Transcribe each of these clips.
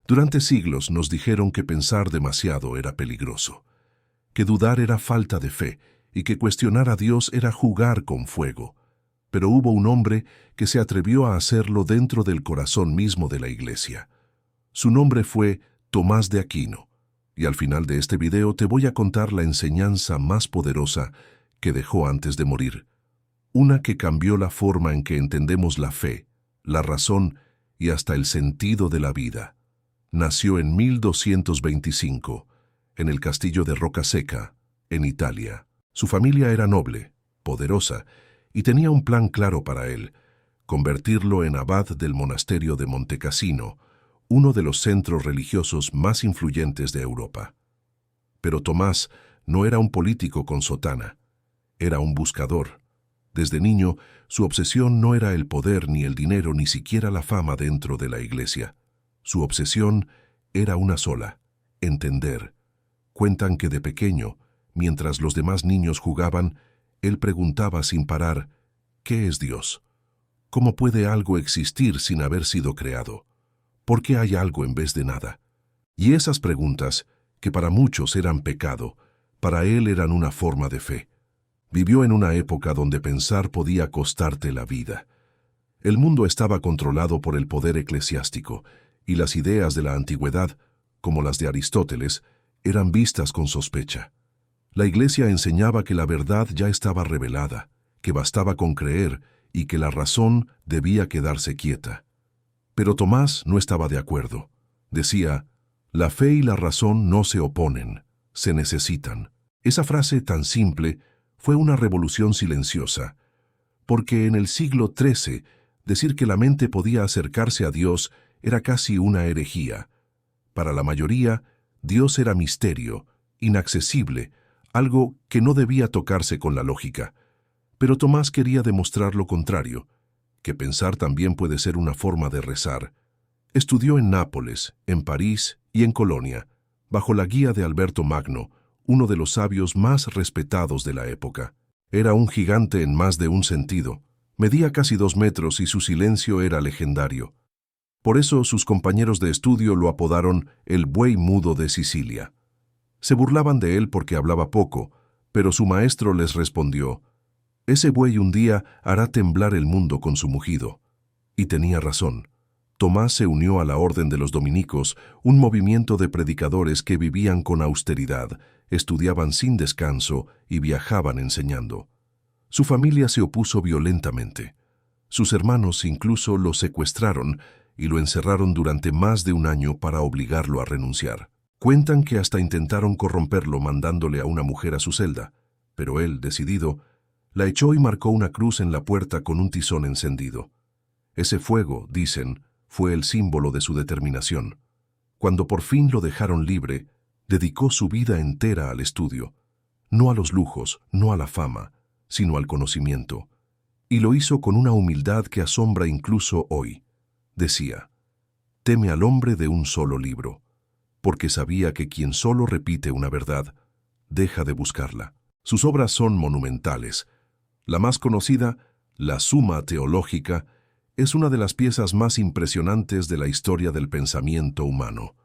Durante siglos nos dijeron que pensar demasiado era peligroso, que dudar era falta de fe y que cuestionar a Dios era jugar con fuego. Pero hubo un hombre que se atrevió a hacerlo dentro del corazón mismo de la Iglesia. Su nombre fue Tomás de Aquino, y al final de este video te voy a contar la enseñanza más poderosa que dejó antes de morir, una que cambió la forma en que entendemos la fe, la razón y hasta el sentido de la vida. Nació en 1225, en el castillo de Rocaseca, en Italia. Su familia era noble, poderosa, y tenía un plan claro para él: convertirlo en abad del monasterio de Montecassino, uno de los centros religiosos más influyentes de Europa. Pero Tomás no era un político con sotana, era un buscador. Desde niño, su obsesión no era el poder ni el dinero, ni siquiera la fama dentro de la Iglesia. Su obsesión era una sola: entender. Cuentan que de pequeño, mientras los demás niños jugaban, él preguntaba sin parar: ¿qué es Dios? ¿Cómo puede algo existir sin haber sido creado? ¿Por qué hay algo en vez de nada? Y esas preguntas, que para muchos eran pecado, para él eran una forma de fe. Vivió en una época donde pensar podía costarte la vida. El mundo estaba controlado por el poder eclesiástico, y las ideas de la antigüedad, como las de Aristóteles, eran vistas con sospecha. La Iglesia enseñaba que la verdad ya estaba revelada, que bastaba con creer y que la razón debía quedarse quieta. Pero Tomás no estaba de acuerdo. Decía: la fe y la razón no se oponen, se necesitan. Esa frase tan simple fue una revolución silenciosa, porque en el siglo XIII decir que la mente podía acercarse a Dios era casi una herejía. Para la mayoría, Dios era misterio, inaccesible, algo que no debía tocarse con la lógica. Pero Tomás quería demostrar lo contrario, que pensar también puede ser una forma de rezar. Estudió en Nápoles, en París y en Colonia, bajo la guía de Alberto Magno, uno de los sabios más respetados de la época. Era un gigante en más de un sentido. Medía casi 2 metros y su silencio era legendario. Por eso sus compañeros de estudio lo apodaron el buey mudo de Sicilia. Se burlaban de él porque hablaba poco, pero su maestro les respondió: ese buey un día hará temblar el mundo con su mugido. Y tenía razón. Tomás se unió a la Orden de los Dominicos, un movimiento de predicadores que vivían con austeridad, estudiaban sin descanso y viajaban enseñando. Su familia se opuso violentamente. Sus hermanos incluso lo secuestraron y lo encerraron durante más de un año para obligarlo a renunciar. Cuentan que hasta intentaron corromperlo mandándole a una mujer a su celda, pero él, decidido, la echó y marcó una cruz en la puerta con un tizón encendido. Ese fuego, dicen, fue el símbolo de su determinación. Cuando por fin lo dejaron libre, dedicó su vida entera al estudio, no a los lujos, no a la fama, sino al conocimiento. Y lo hizo con una humildad que asombra incluso hoy. Decía: teme al hombre de un solo libro, porque sabía que quien solo repite una verdad, deja de buscarla. Sus obras son monumentales. La más conocida, la Suma Teológica, es una de las piezas más impresionantes de la historia del pensamiento humano.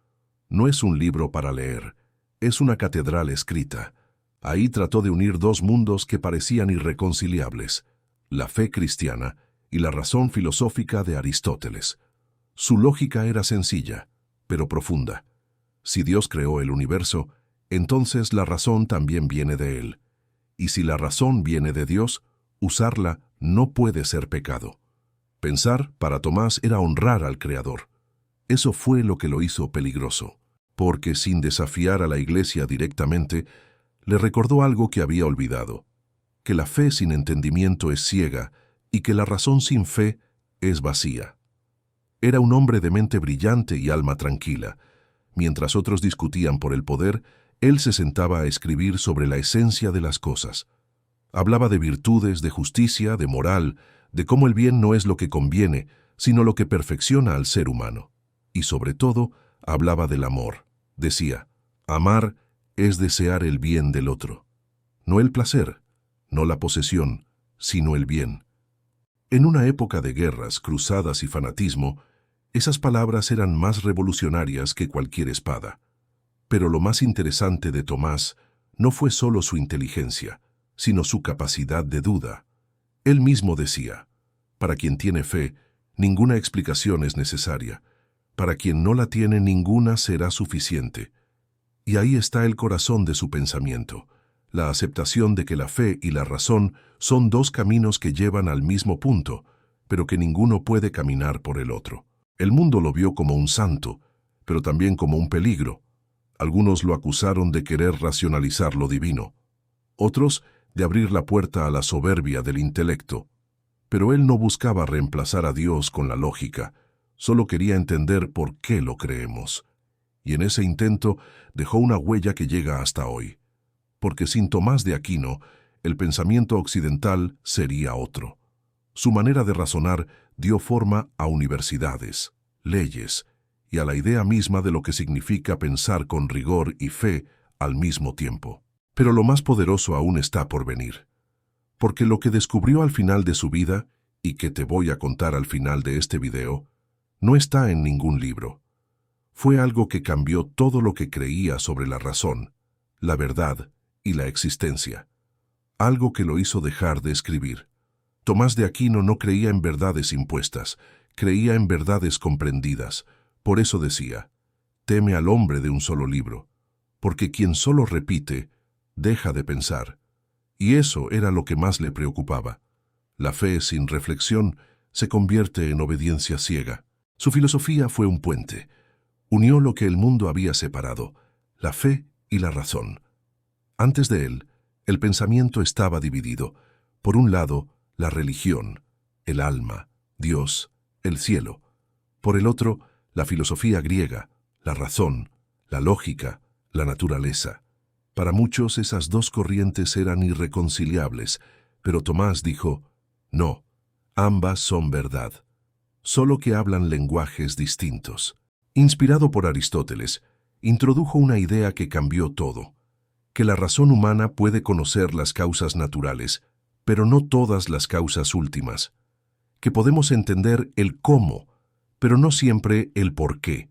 No es un libro para leer, es una catedral escrita. Ahí trató de unir dos mundos que parecían irreconciliables: la fe cristiana y la razón filosófica de Aristóteles. Su lógica era sencilla, pero profunda. Si Dios creó el universo, entonces la razón también viene de él. Y si la razón viene de Dios, usarla no puede ser pecado. Pensar, para Tomás, era honrar al Creador. Eso fue lo que lo hizo peligroso, porque sin desafiar a la Iglesia directamente, le recordó algo que había olvidado: que la fe sin entendimiento es ciega y que la razón sin fe es vacía. Era un hombre de mente brillante y alma tranquila. Mientras otros discutían por el poder, él se sentaba a escribir sobre la esencia de las cosas. Hablaba de virtudes, de justicia, de moral, de cómo el bien no es lo que conviene, sino lo que perfecciona al ser humano. Y sobre todo, hablaba del amor. Decía: amar es desear el bien del otro. No el placer, no la posesión, sino el bien. En una época de guerras, cruzadas y fanatismo, Esas palabras eran más revolucionarias que cualquier espada. Pero lo más interesante de Tomás no fue solo su inteligencia, sino su capacidad de duda. Él mismo decía, para quien tiene fe, ninguna explicación es necesaria. Para quien no la tiene, ninguna será suficiente. Y ahí está el corazón de su pensamiento, la aceptación de que la fe y la razón son dos caminos que llevan al mismo punto, pero que ninguno puede caminar por el otro. El mundo lo vio como un santo, pero también como un peligro. Algunos lo acusaron de querer racionalizar lo divino, otros de abrir la puerta a la soberbia del intelecto. Pero él no buscaba reemplazar a Dios con la lógica, solo quería entender por qué lo creemos. Y en ese intento dejó una huella que llega hasta hoy. Porque sin Tomás de Aquino, el pensamiento occidental sería otro. Su manera de razonar dio forma a universidades, leyes, y a la idea misma de lo que significa pensar con rigor y fe al mismo tiempo. Pero lo más poderoso aún está por venir. Porque lo que descubrió al final de su vida, y que te voy a contar al final de este video, no está en ningún libro. Fue algo que cambió todo lo que creía sobre la razón, la verdad y la existencia. Algo que lo hizo dejar de escribir. Tomás de Aquino no creía en verdades impuestas, creía en verdades comprendidas. Por eso decía, teme al hombre de un solo libro, porque quien solo repite, deja de pensar. Y eso era lo que más le preocupaba. La fe sin reflexión se convierte en obediencia ciega. Su filosofía fue un puente. Unió lo que el mundo había separado, la fe y la razón. Antes de él, el pensamiento estaba dividido. Por un lado, la religión, el alma, Dios, el cielo. Por el otro, la filosofía griega, la razón, la lógica, la naturaleza. Para muchos esas dos corrientes eran irreconciliables, pero Tomás dijo, no, ambas son verdad, solo que hablan lenguajes distintos. Inspirado por Aristóteles, introdujo una idea que cambió todo, que la razón humana puede conocer las causas naturales, pero no todas las causas últimas, que podemos entender el cómo, pero no siempre el por qué,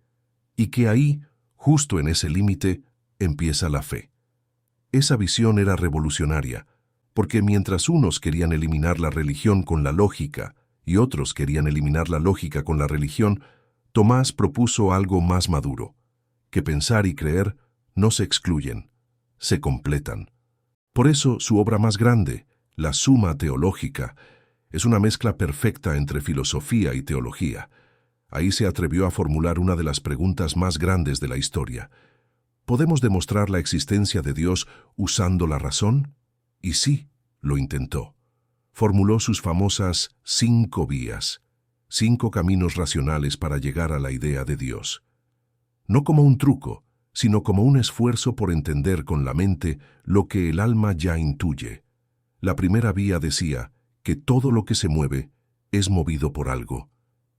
y que ahí, justo en ese límite, empieza la fe. Esa visión era revolucionaria, porque mientras unos querían eliminar la religión con la lógica y otros querían eliminar la lógica con la religión, Tomás propuso algo más maduro, que pensar y creer no se excluyen, se completan. Por eso su obra más grande, la Suma Teológica, es una mezcla perfecta entre filosofía y teología. Ahí se atrevió a formular una de las preguntas más grandes de la historia. ¿Podemos demostrar la existencia de Dios usando la razón? Y sí, lo intentó. Formuló sus famosas 5 vías, 5 caminos racionales para llegar a la idea de Dios. No como un truco, sino como un esfuerzo por entender con la mente lo que el alma ya intuye. La primera vía decía que todo lo que se mueve es movido por algo.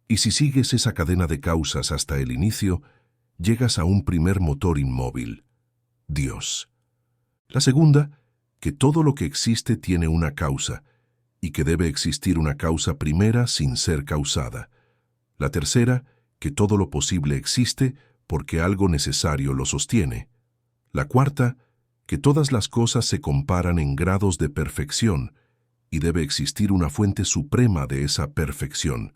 Y si sigues esa cadena de causas hasta el inicio, llegas a un primer motor inmóvil, Dios. La segunda, que todo lo que existe tiene una causa, y que debe existir una causa primera sin ser causada. La tercera, que todo lo posible existe porque algo necesario lo sostiene. La cuarta, que todas las cosas se comparan en grados de perfección, y debe existir una fuente suprema de esa perfección.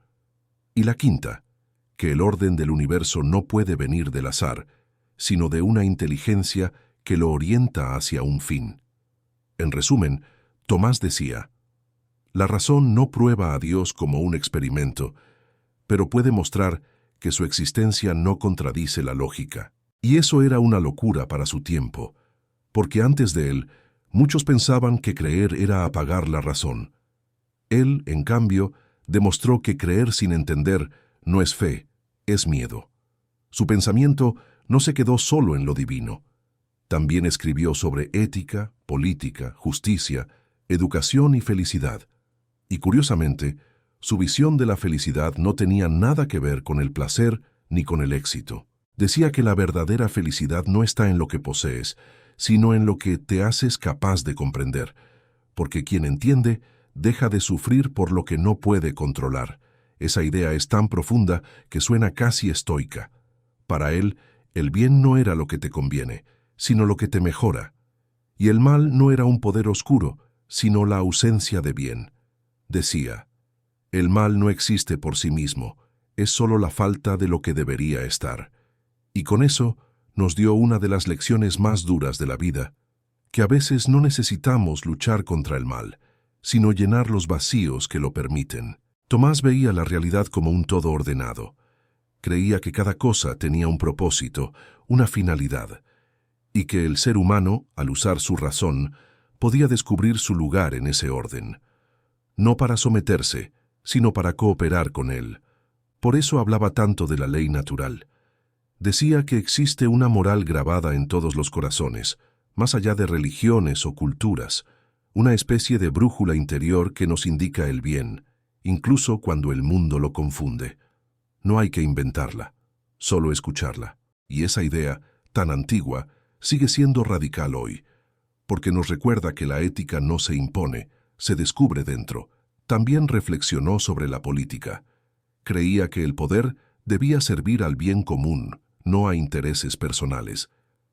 Y la quinta, que el orden del universo no puede venir del azar, sino de una inteligencia que lo orienta hacia un fin. En resumen, Tomás decía, la razón no prueba a Dios como un experimento, pero puede mostrar que su existencia no contradice la lógica. Y eso era una locura para su tiempo, porque antes de él, muchos pensaban que creer era apagar la razón. Él, en cambio, demostró que creer sin entender no es fe, es miedo. Su pensamiento no se quedó solo en lo divino. También escribió sobre ética, política, justicia, educación y felicidad. Y curiosamente, su visión de la felicidad no tenía nada que ver con el placer ni con el éxito. Decía que la verdadera felicidad no está en lo que posees, sino en lo que te haces capaz de comprender, porque quien entiende deja de sufrir por lo que no puede controlar. Esa idea es tan profunda que suena casi estoica. Para él, el bien no era lo que te conviene, sino lo que te mejora. Y el mal no era un poder oscuro, sino la ausencia de bien. Decía, el mal no existe por sí mismo, es solo la falta de lo que debería estar. Y con eso nos dio una de las lecciones más duras de la vida, que a veces no necesitamos luchar contra el mal, sino llenar los vacíos que lo permiten. Tomás veía la realidad como un todo ordenado. Creía que cada cosa tenía un propósito, una finalidad, y que el ser humano, al usar su razón, podía descubrir su lugar en ese orden. No para someterse, sino para cooperar con él. Por eso hablaba tanto de la ley natural. Decía que existe una moral grabada en todos los corazones, más allá de religiones o culturas, una especie de brújula interior que nos indica el bien, incluso cuando el mundo lo confunde. No hay que inventarla, solo escucharla. Y esa idea, tan antigua, sigue siendo radical hoy, porque nos recuerda que la ética no se impone, se descubre dentro. También reflexionó sobre la política. Creía que el poder debía servir al bien común, no a intereses personales,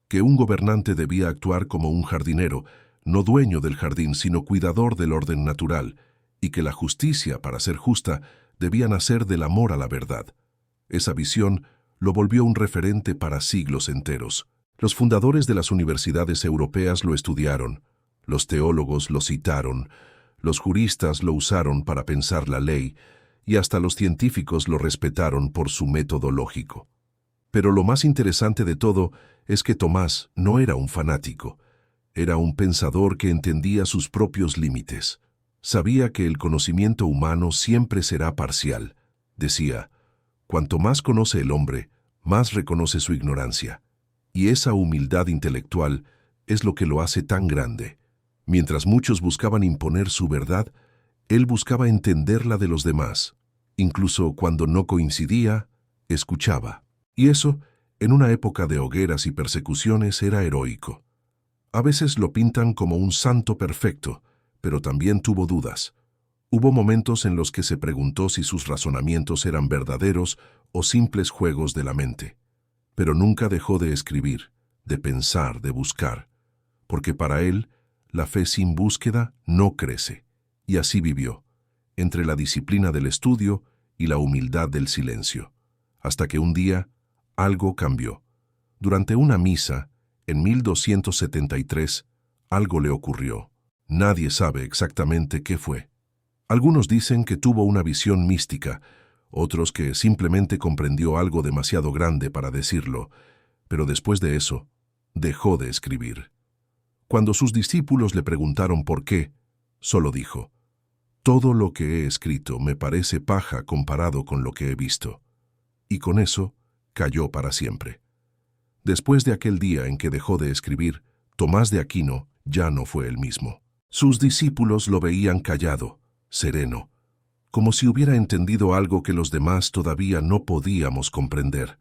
que un gobernante debía actuar como un jardinero, no dueño del jardín, sino cuidador del orden natural, y que la justicia, para ser justa, debía nacer del amor a la verdad. Esa visión lo volvió un referente para siglos enteros. Los fundadores de las universidades europeas lo estudiaron, los teólogos lo citaron, los juristas lo usaron para pensar la ley, y hasta los científicos lo respetaron por su método lógico. Pero lo más interesante de todo es que Tomás no era un fanático, era un pensador que entendía sus propios límites. Sabía que el conocimiento humano siempre será parcial. Decía, cuanto más conoce el hombre, más reconoce su ignorancia. Y esa humildad intelectual es lo que lo hace tan grande. Mientras muchos buscaban imponer su verdad, él buscaba entenderla de los demás. Incluso cuando no coincidía, escuchaba. Y eso, en una época de hogueras y persecuciones, era heroico. A veces lo pintan como un santo perfecto, pero también tuvo dudas. Hubo momentos en los que se preguntó si sus razonamientos eran verdaderos o simples juegos de la mente. Pero nunca dejó de escribir, de pensar, de buscar, porque para él, la fe sin búsqueda no crece. Y así vivió, entre la disciplina del estudio y la humildad del silencio, hasta que un día algo cambió. Durante una misa, en 1273, algo le ocurrió. Nadie sabe exactamente qué fue. Algunos dicen que tuvo una visión mística, otros que simplemente comprendió algo demasiado grande para decirlo, pero después de eso, dejó de escribir. Cuando sus discípulos le preguntaron por qué, solo dijo, «Todo lo que he escrito me parece paja comparado con lo que he visto». Y con eso, cayó para siempre. Después de aquel día en que dejó de escribir, Tomás de Aquino ya no fue el mismo. Sus discípulos lo veían callado, sereno, como si hubiera entendido algo que los demás todavía no podíamos comprender.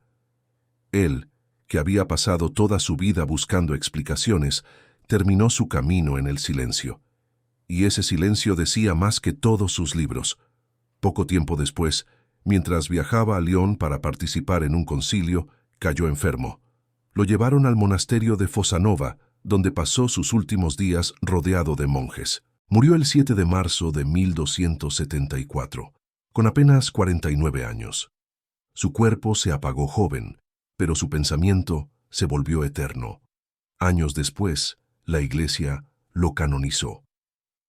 Él, que había pasado toda su vida buscando explicaciones, terminó su camino en el silencio. Y ese silencio decía más que todos sus libros. Poco tiempo después, mientras viajaba a Lyon para participar en un concilio, cayó enfermo. Lo llevaron al monasterio de Fossanova, donde pasó sus últimos días rodeado de monjes. Murió el 7 de marzo de 1274, con apenas 49 años. Su cuerpo se apagó joven, pero su pensamiento se volvió eterno. Años después, la Iglesia lo canonizó.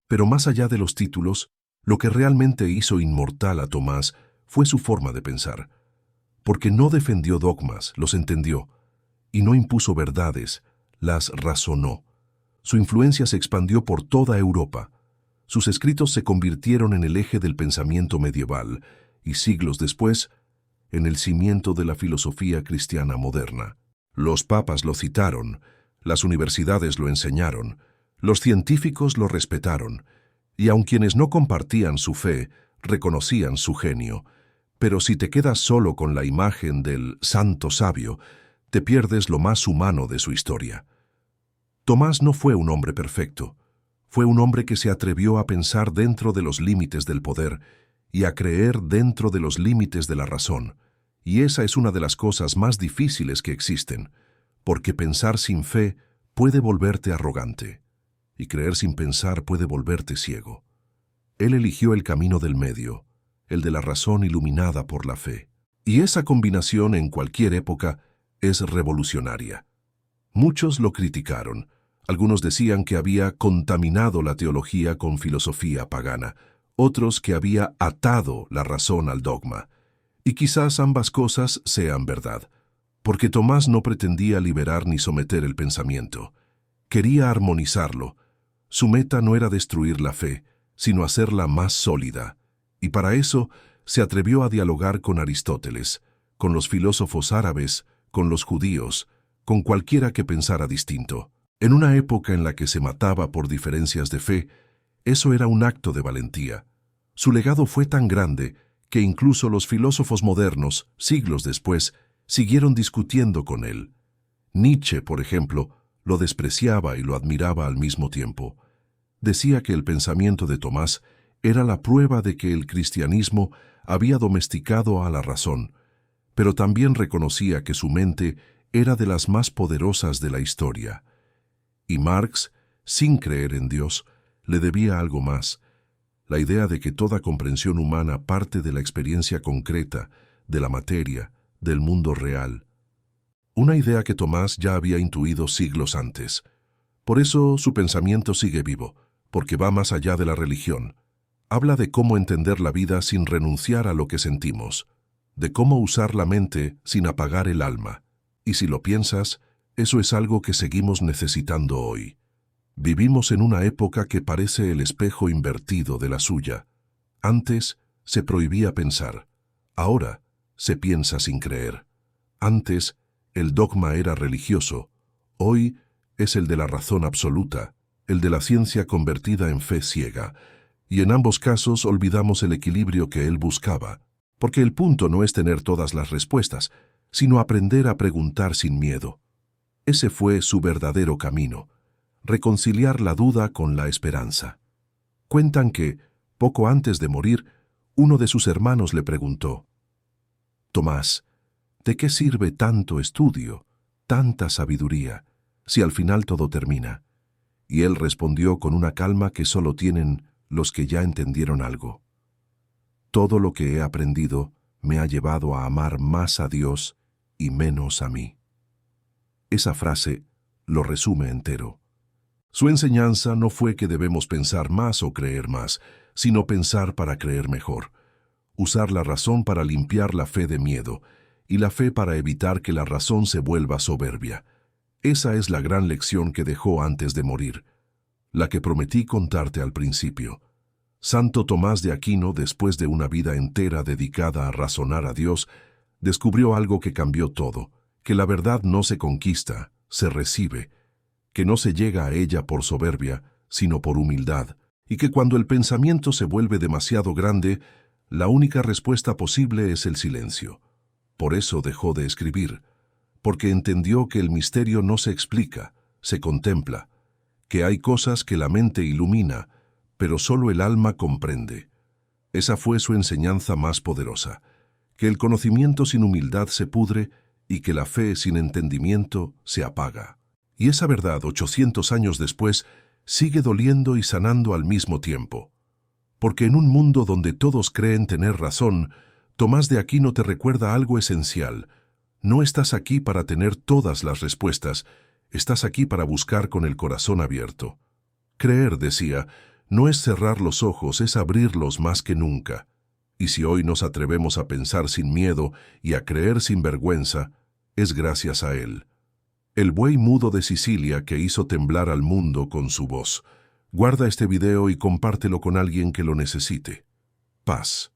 Pero más allá de los títulos, lo que realmente hizo inmortal a Tomás fue su forma de pensar. Porque no defendió dogmas, los entendió, y no impuso verdades, las razonó. Su influencia se expandió por toda Europa. Sus escritos se convirtieron en el eje del pensamiento medieval y siglos después, en el cimiento de la filosofía cristiana moderna. Los papas lo citaron, las universidades lo enseñaron, los científicos lo respetaron, y aun quienes no compartían su fe, reconocían su genio. Pero si te quedas solo con la imagen del santo sabio, te pierdes lo más humano de su historia. Tomás no fue un hombre perfecto. Fue un hombre que se atrevió a pensar dentro de los límites del poder y a creer dentro de los límites de la razón. Y esa es una de las cosas más difíciles que existen, porque pensar sin fe puede volverte arrogante, y creer sin pensar puede volverte ciego. Él eligió el camino del medio, el de la razón iluminada por la fe. Y esa combinación en cualquier época es revolucionaria. Muchos lo criticaron. Algunos decían que había contaminado la teología con filosofía pagana, otros que había atado la razón al dogma. Y quizás ambas cosas sean verdad, porque Tomás no pretendía liberar ni someter el pensamiento. Quería armonizarlo. Su meta no era destruir la fe, sino hacerla más sólida. Y para eso se atrevió a dialogar con Aristóteles, con los filósofos árabes, con los judíos, con cualquiera que pensara distinto. En una época en la que se mataba por diferencias de fe, eso era un acto de valentía. Su legado fue tan grande que incluso los filósofos modernos, siglos después, siguieron discutiendo con él. Nietzsche, por ejemplo, lo despreciaba y lo admiraba al mismo tiempo. Decía que el pensamiento de Tomás era la prueba de que el cristianismo había domesticado a la razón, pero también reconocía que su mente era de las más poderosas de la historia. Y Marx, sin creer en Dios, le debía algo más: la idea de que toda comprensión humana parte de la experiencia concreta, de la materia, del mundo real. Una idea que Tomás ya había intuido siglos antes. Por eso su pensamiento sigue vivo, porque va más allá de la religión. Habla de cómo entender la vida sin renunciar a lo que sentimos, de cómo usar la mente sin apagar el alma. Y si lo piensas, eso es algo que seguimos necesitando hoy. Vivimos en una época que parece el espejo invertido de la suya. Antes se prohibía pensar, ahora se piensa sin creer. Antes el dogma era religioso, hoy es el de la razón absoluta, el de la ciencia convertida en fe ciega. Y en ambos casos olvidamos el equilibrio que él buscaba, porque el punto no es tener todas las respuestas, sino aprender a preguntar sin miedo. Ese fue su verdadero camino, reconciliar la duda con la esperanza. Cuentan que, poco antes de morir, uno de sus hermanos le preguntó: «Tomás, ¿de qué sirve tanto estudio, tanta sabiduría, si al final todo termina?» Y él respondió con una calma que solo tienen los que ya entendieron algo: «Todo lo que he aprendido me ha llevado a amar más a Dios y menos a mí». Esa frase lo resume entero. Su enseñanza no fue que debemos pensar más o creer más, sino pensar para creer mejor. Usar la razón para limpiar la fe de miedo, y la fe para evitar que la razón se vuelva soberbia. Esa es la gran lección que dejó antes de morir, la que prometí contarte al principio. Santo Tomás de Aquino, después de una vida entera dedicada a razonar a Dios, descubrió algo que cambió todo: que la verdad no se conquista, se recibe, que no se llega a ella por soberbia, sino por humildad, y que cuando el pensamiento se vuelve demasiado grande, la única respuesta posible es el silencio. Por eso dejó de escribir, porque entendió que el misterio no se explica, se contempla, que hay cosas que la mente ilumina, pero solo el alma comprende. Esa fue su enseñanza más poderosa: que el conocimiento sin humildad se pudre y que la fe sin entendimiento se apaga. Y esa verdad, 800 años después, sigue doliendo y sanando al mismo tiempo. Porque en un mundo donde todos creen tener razón, Tomás de Aquino te recuerda algo esencial: no estás aquí para tener todas las respuestas, estás aquí para buscar con el corazón abierto. Creer, decía, no es cerrar los ojos, es abrirlos más que nunca. Y si hoy nos atrevemos a pensar sin miedo y a creer sin vergüenza, es gracias a él. El buey mudo de Sicilia que hizo temblar al mundo con su voz. Guarda este video y compártelo con alguien que lo necesite. Paz.